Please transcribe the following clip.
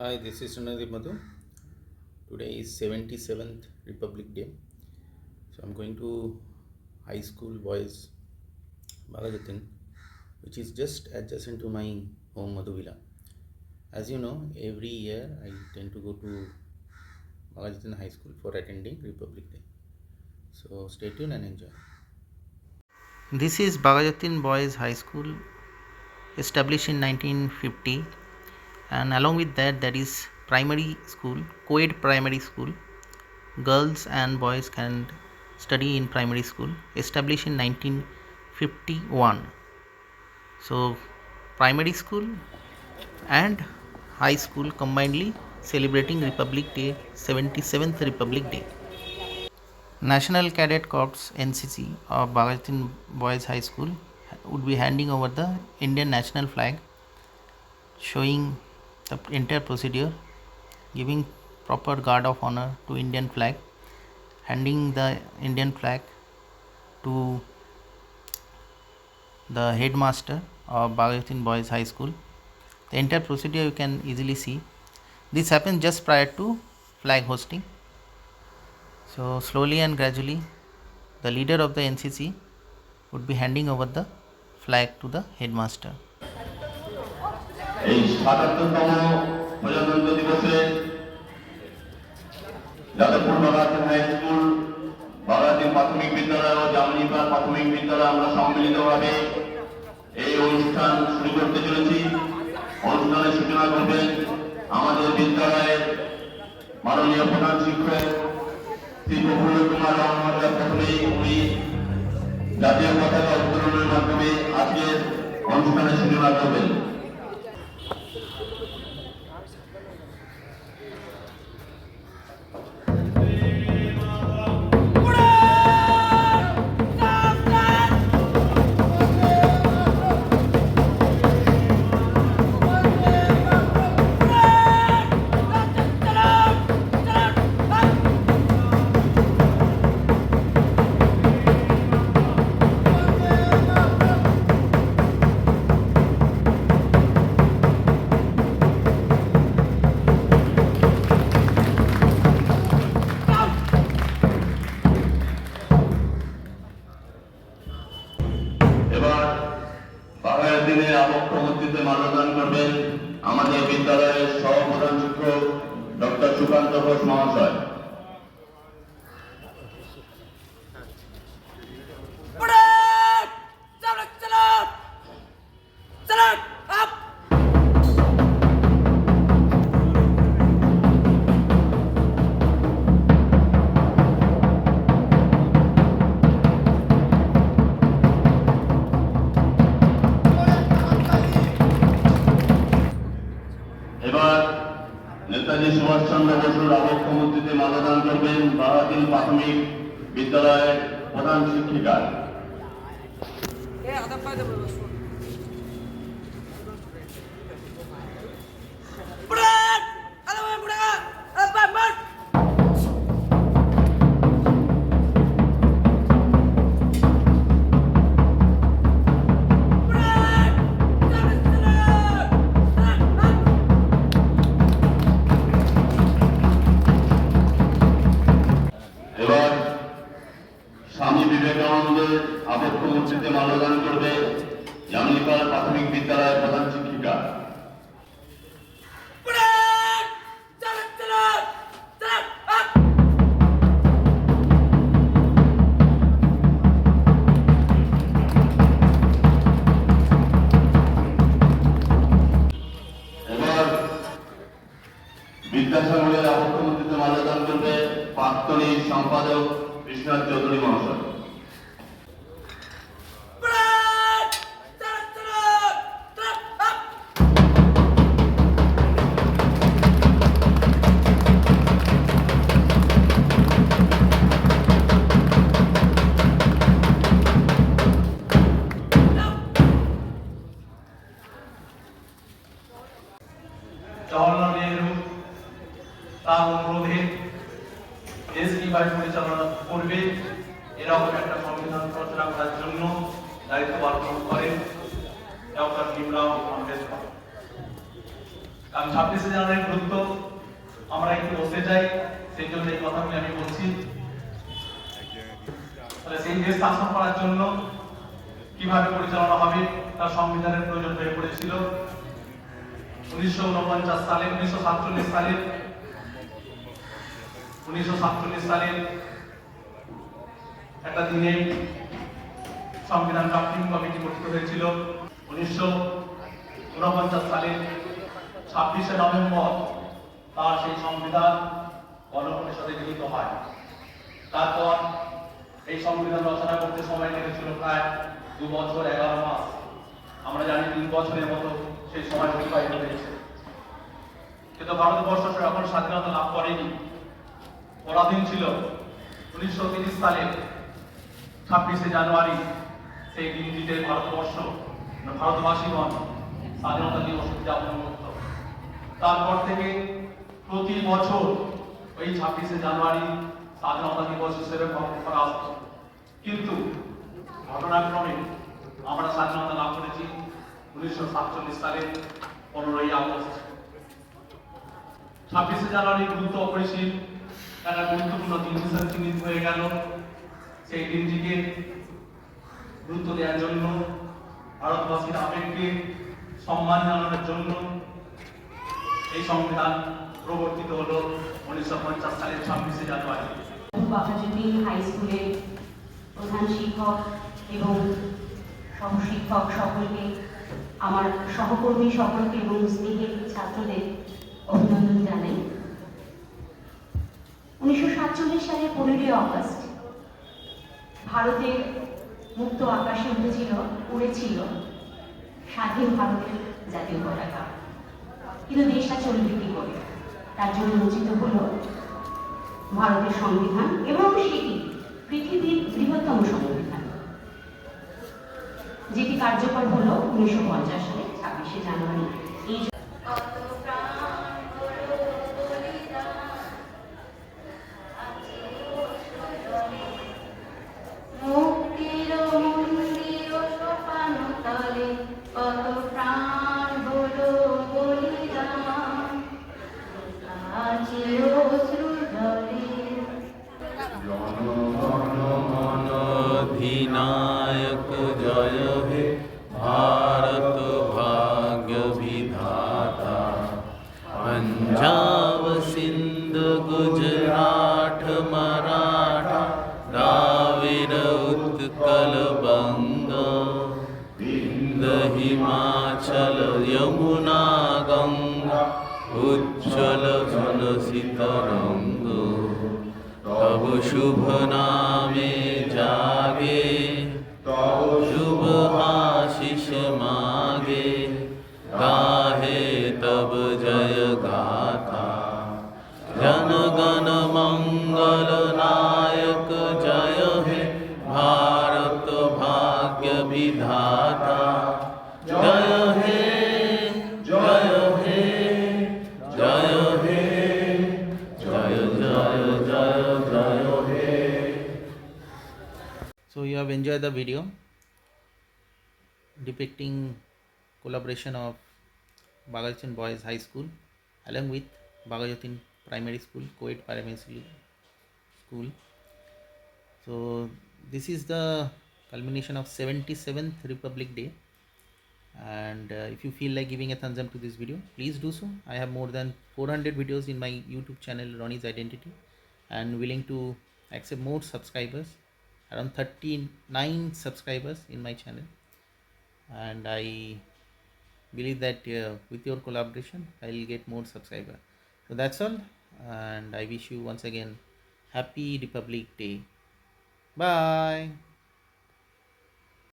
Hi, this is Sunadeep Madhu. Today is 77th Republic Day. So I'm going to high school boys Bagajatin, which is just adjacent to my home Madhuvila. As you know, every year I tend to go to Bagajatin High School for attending Republic Day. So stay tuned and enjoy. This is Bagajatin Boys High School, established in 1950, and along with that, there is primary school, co-ed primary school. Girls and boys can study in primary school, established in 1951. So primary school and high school combinedly celebrating Republic Day, 77th Republic Day. National Cadet Corps NCC of Bagajatin Boys High School would be handing over the Indian national flag, showing the entire procedure, giving proper guard of honor to Indian flag, handing the Indian flag to the headmaster of Bagajatin Boys High School. The entire procedure you can easily see. This happens just prior to flag hosting. So slowly and gradually, the leader of the NCC would be handing over the flag to the headmaster. এই ৭৭তম প্রজাতন্ত্র দিবসে Jadavpur বাগাতিন high school, বাগাতিন প্রাথমিক বিদ্যালয় ও জামনিপাড়া প্রাথমিক বিদ্যালয় আমরা সম্মিলিতভাবে এই অনুষ্ঠান শুরু করতে চলেছি। অনুষ্ঠানের সূচনা করবেন আমাদের বিদ্যালয়ের মাননীয় প্রধান শিক্ষক শ্রী প্রফুল্ল কুমার রহমানের। প্রথমেই উনি জাতীয় পতাকা উত্তোলনের মাধ্যমে আজকের অনুষ্ঠানের সূচনা করবেন। মাল্যদান করবেন আমাদের বিদ্যালয়ের সহপ্রধান শিক্ষক ডক্টর সুকান্ত ঘোষ মহাশয়। নেতাজি সুভাষচন্দ্র বসুর আবক্ষ মূর্তিতে মাল্যদান করবেন বাগাতিন প্রাথমিক বিদ্যালয়ের প্রধান শিক্ষিকা। স্বামী বিবেকানন্দের আবক্ষ মূর্তিতে মাল্যদান করবে জামনিপাড়া প্রাথমিক বিদ্যালয়ের প্রধান শিক্ষিকা। এবার বিদ্যাসাগরের আবক্ষ মূর্তিতে মাল্যদান করবে প্রাক্তনী সম্পাদক কৃষ্ণনাথ চৌধুরী মহাশয়। জওহরলাল নেহরু তার অনুরোধে দেশ কিভাবে পরিচালনা করবে এরকম একটা সংবিধান রচনা করার জন্য দায়িত্ব পালন করেন ডক্টর ভীমরাও আম্বেদকর। কারণ 26শে জানুয়ারির গুরুত্ব আমরা একটু বসতে চাই, সেই জন্য এই কথাগুলি আমি বলছি। তাহলে সেই দেশ শাসন করার জন্য কিভাবে পরিচালনা হবে তার সংবিধানের প্রয়োজন হয়ে পড়েছিল। 1949 সালে 1947 সালের একটা দিনে সংবিধান ড্রাফটিং কমিটি গঠিত হয়েছিল। 1949 সালের 26শে নভেম্বর তার সেই সংবিধান গণপরিষদে গৃহীত হয়। তারপর এই সংবিধান রচনা করতে সময় লেগেছিল প্রায় 2 বছর 11 মাস। আমরা জানি 3 বছরের মতো সেই সময় অতিবাহিত হয়েছে। কিন্তু ভারতবর্ষ যখন স্বাধীনতা লাভ করেনি, পরাধীন ছিল, 1930 সালের 26শে জানুয়ারি সেই দিনটিতে ভারতবাসীগণ স্বাধীনতা দিবস উদযাপন করত। তারপর থেকে প্রতি বছর ওই 26শে জানুয়ারি স্বাধীনতা দিবস হিসেবে পালন করা আসত। কিন্তু ঘটনাক্রমে আমরা স্বাধীনতা লাভ করেছি 1947 সালের 15ই আগস্ট। 26শে জানুয়ারি গুরুত্ব অপরিসীম একটা গুরুত্বপূর্ণ দিন হিসেবে চিহ্নিত হয়ে গেল। সেই দিনটিকে গুরুত্ব দেওয়ার জন্য, ভারতবাসীর আবেগকে সম্মান জানানোর জন্য এই সংবিধান প্রবর্তিত হলো 1950 সালের 26শে জানুয়ারি। বাঘাযতীন হাই স্কুলের প্রধান শিক্ষক এবং সহশিক্ষক সকলকে, আমার সহকর্মী সকলকে এবং স্নেহের ছাত্রদের অভিনন্দন জানাই। 1947 সালের 15ই আগস্ট ভারতের মুক্ত আকাশে উড়েছিল স্বাধীন ভারতের জাতীয় পতাকা। কিন্তু দেশটা চলবে কি করে? তার জন্য রচিত হলো ভারতের সংবিধান, এবং সেটি পৃথিবীর বৃহত্তম সংবিধান, যেটি কার্যকর হলো 1950 সালে 26শে জানুয়ারি। এই মুক্তির মন্দির সোপান তলে কত প্রাণ হলো বলিদান, আছে অশ্রু জলে। अधिनायक जय हे भारत भाग्य विधाता, पंजाब सिंध गुजरात मराठा द्राविड उत्कल बंग, विंध्य हिमाचल यमुना गंगा उज्ज्वल जनसित रंग, तब शुभ नामे जागे तब शुभ आशीष मागे, गाहे तब जय गाथा जन गण मंगल नायक जय हे भारत भाग्य विधाता, जय हे जय हे जय हे जय जय जय जय हे. So you have enjoyed the video depicting collaboration of Bagajatin Boys High School along with Bagajatin Primary School, Co-ed Primary School. So this is the culmination of 77th Republic Day, and if you feel like giving a thumbs up to this video, please do so. I have more than 400 videos in my YouTube channel Ronnie's Identity, and willing to accept more subscribers, around 39 subscribers in my channel, and I believe that with your collaboration I'll get more subscribers. So that's all, and I wish you once again happy Republic Day. Bye.